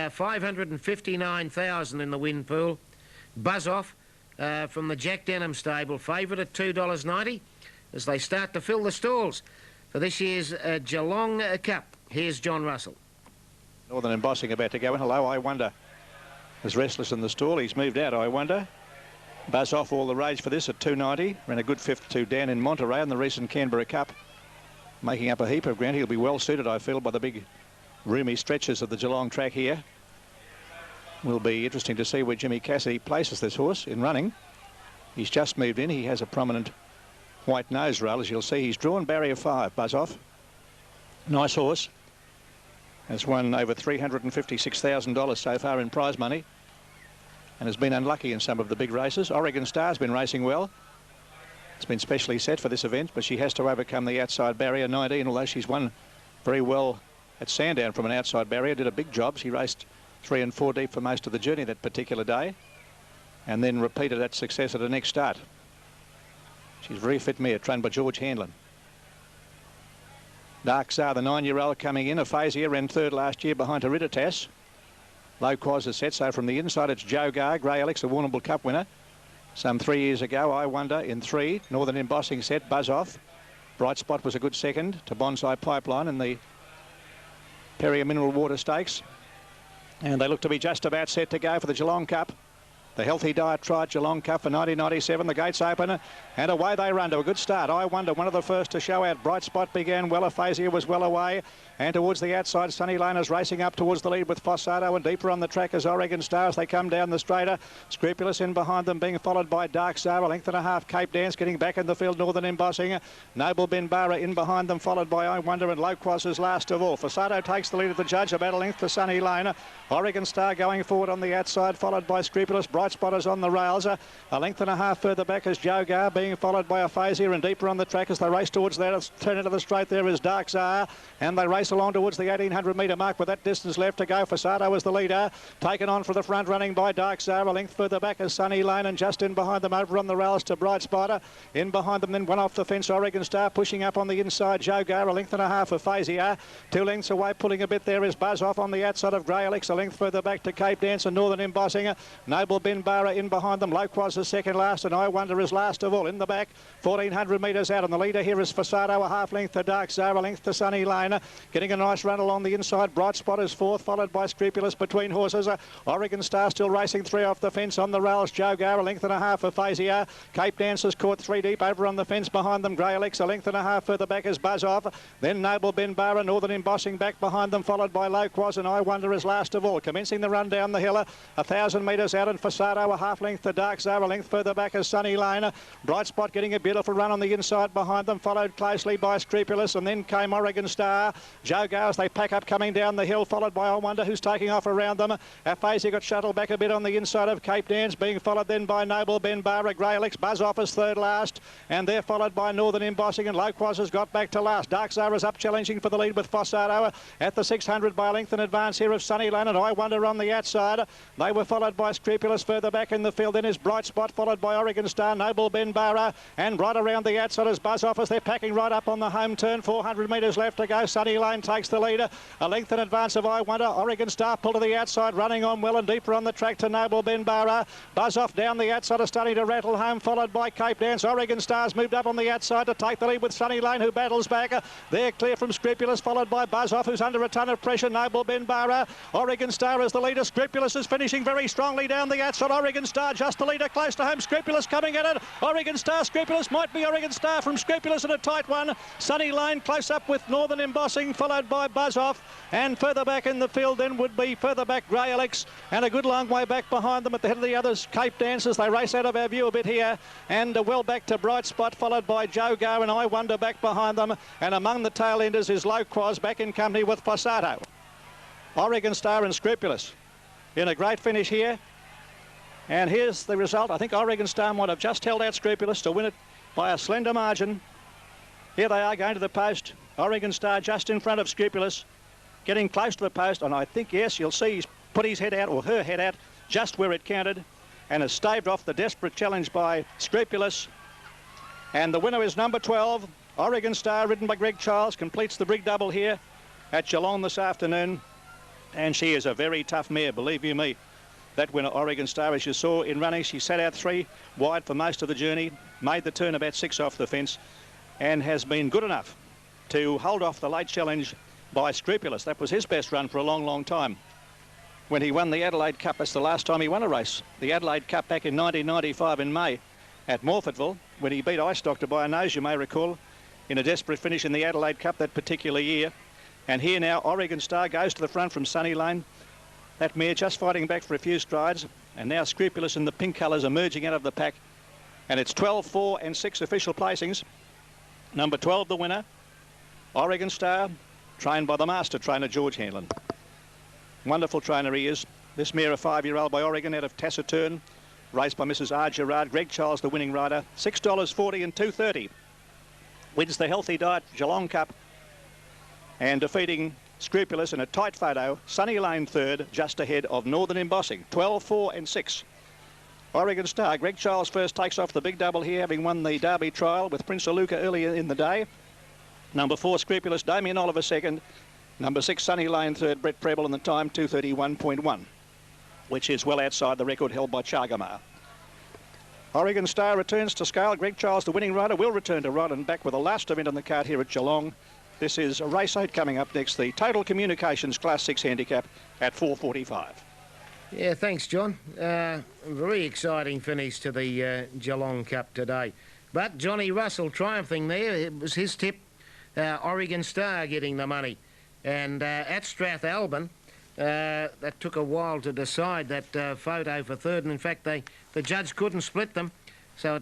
$559,000 in the win pool. Buzz Off from the Jack Denham stable, favourite at $2.90 as they start to fill the stalls for this year's Geelong Cup. Here's John Russell. Northern Embossing about to go in. Hello, I Wonder is restless in the stall. He's moved out, I Wonder. Buzz Off all the rage for this at $2.90. Ran a good fifth to Dan in Monterey in the recent Canberra Cup, making up a heap of ground. He'll be well suited, I feel, by the big roomy stretches of the Geelong track here. Will be interesting to see where Jimmy Cassidy places this horse in running. He's just moved in. He has a prominent white nose rail, as you'll see. He's drawn barrier 5, Buzz Off. Nice horse. Has won over $356,000 so far in prize money and has been unlucky in some of the big races. Oregon Star's been racing well. It's been specially set for this event, but she has to overcome the outside barrier 19, although she's won very well at Sandown from an outside barrier. Did a big job. She raced 3 and 4 deep for most of the journey that particular day and then repeated that success at the next start. She's a very fit mare, trained by George Handlin. Dark Czar, the 9-year-old, coming in. Aphasia ran third last year behind Hereditas. Low Quas is set, so from the inside it's Joe Gar, Grey Alex, a Warrnambool Cup winner. Some 3 years ago, I Wonder in 3. Northern Embossing set, Buzz Off. Bright Spot was a good second to Bonsai Pipeline in the Perrier Mineral Water Stakes. And they look to be just about set to go for the Geelong Cup. The Healthy Diet Trot Geelong Cup for 1997. The gates open and away they run to a good start. I Wonder, one of the first to show out. Bright Spot began well. Aphasia was well away. And towards the outside, Sunny Lane is racing up towards the lead with Fossato, and deeper on the track is Oregon Star as they come down the straighter. Scrupulous in behind them, being followed by Dark Czar, a length and a half. Cape Dance getting back in the field. Northern Embossing. Noble Ben Barra in behind them, followed by I Wonder, and Loquaz is last of all. Fossato takes the lead of the judge, about a length to Sunny Lane. Oregon Star going forward on the outside, followed by Scrupulous. Bright Spot is on the rails. A length and a half further back is Joe Gar, being followed by Aphasia, and deeper on the track as they race towards that. Turn into the straight there is Dark Czar, and they race along towards the 1800-metre mark with that distance left to go. Fossato is the leader, taken on for the front, running by Dark Czar. A length further back is Sunny Lane, and just in behind them over on the rails to Bright Spot. In behind them then one off the fence, Oregon Star, pushing up on the inside, Joe Gar, a length and a half of Aphasia. 2 lengths away, pulling a bit there is Buzz Off on the outside of Grey Alex. A length further back to Cape Dance and Northern Embossing. Noble Ben Barra in behind them. Loquaz is second last, and I Wonder is last of all. In the back, 1400 metres out, and the leader here is Fossato, a half length to Dark Czar, a length to Sunny Lane. Getting a nice run along the inside. Bright Spot is fourth, followed by Scrupulous between horses. Oregon Star still racing 3 off the fence on the rails. Joe Gar, a length and a half of Aphasia. Cape Dance has caught 3 deep over on the fence behind them. Grey Alex, a length and a half further back is Buzz Off. Then Noble Ben Barra, Northern Embossing back behind them, followed by Loquaz, and I Wonder is last of all. Commencing the run down the hill, 1,000 metres out, and Fossato, a half length to Dark Czar, a length further back is Sunny Lane. Bright Spot getting a beautiful run on the inside behind them, followed closely by Scrupulous, and then came Oregon Star. Joe Gar as they pack up coming down the hill, followed by I Wonder, who's taking off around them. Aphasia got shuttled back a bit on the inside of Cape Dance, being followed then by Noble Ben Barra. Grey Alex, Buzz Off is third last, and they're followed by Northern Embossing, and Loquaz has got back to last. Dark Czar is up challenging for the lead with Fossato at the 600 by a length in advance here of Sunny Lane, and I Wonder on the outside. They were followed by Scrupulous further back in the field. Then is Bright Spot, followed by Oregon Star, Noble Ben Barra, and right around the outside is Buzz Off as they're packing right up on the home turn. 400 metres left to go. Sunny Lane takes the leader, a length in advance of I Wonder. Oregon Star pulled to the outside, running on well and deeper on the track to Noble Ben Barra. Buzz Off down the outside is starting to rattle home, followed by Cape Dance. Oregon Star's moved up on the outside to take the lead with Sunny Lane, who battles back. They're clear from Scrupulous, followed by Buzz Off, who's under a ton of pressure. Noble Ben Barra. Oregon Star is the leader. Scrupulous is finishing very strongly down the outside. Oregon Star just the leader, close to home. Scrupulous coming at it. Oregon Star, Scrupulous, might be Oregon Star from Scrupulous in a tight one. Sunny Lane close up with Northern Embossing, followed by Buzz Off, and further back in the field then would be further back Grey Alex, and a good long way back behind them at the head of the others, Cape Dancers. They race out of our view a bit here, and well back to Bright Spot, followed by Joe Gar, and I Wonder back behind them, and among the tail enders is Loquaz back in company with Fossato. Oregon Star and Scrupulous in a great finish here, and here's the result. I think Oregon Star might have just held out Scrupulous to win it by a slender margin. Here they are going to the post. Oregon Star just in front of Scrupulous, getting close to the post, and I think, yes, you'll see he's put his head out, or her head out, just where it counted, and has staved off the desperate challenge by Scrupulous. And the winner is number 12, Oregon Star, ridden by Greg Childs, completes the brig double here at Geelong this afternoon. And she is a very tough mare, believe you me. That winner, Oregon Star, as you saw in running, she sat out 3 wide for most of the journey, made the turn about 6 off the fence, and has been good enough to hold off the late challenge by Scrupulous. That was his best run for a long, long time. When he won the Adelaide Cup, that's the last time he won a race. The Adelaide Cup back in 1995 in May at Morfettville, when he beat Ice Doctor by a nose, you may recall, in a desperate finish in the Adelaide Cup that particular year. And here now, Oregon Star goes to the front from Sunny Lane. That mare just fighting back for a few strides, and now Scrupulous in the pink colours emerging out of the pack. And it's 12, 4 and 6 official placings. Number 12, the winner, Oregon Star, trained by the master trainer, George Hanlon. Wonderful trainer he is. This mare, a 5-year-old by Oregon out of Taciturn, raced by Mrs. R. Gerard. Greg Charles, the winning rider, $6.40 and $2.30. Wins the Healthy Diet Geelong Cup, and defeating Scrupulous in a tight photo, Sunny Lane third, just ahead of Northern Embossing. 12, 4 and 6. Oregon Star, Greg Charles first takes off the big double here, having won the Derby trial with Prince Aluka earlier in the day. Number 4, Scrupulous, Damien Oliver second. Number 6, Sunny Lane third, Brett Preble, and the time 2:31.1, which is well outside the record held by Chagamar. Oregon Star returns to scale. Greg Charles, the winning rider, will return to ride and back with the last event on the card here at Geelong. This is race 8 coming up next, the Total Communications Class 6 handicap at 4:45. Yeah, thanks, John. Very exciting finish to the Geelong Cup today. But Johnny Russell triumphing there. It was his tip, Oregon Star getting the money. And at Strathalbyn, that took a while to decide that photo for third. And in fact, the judge couldn't split them. So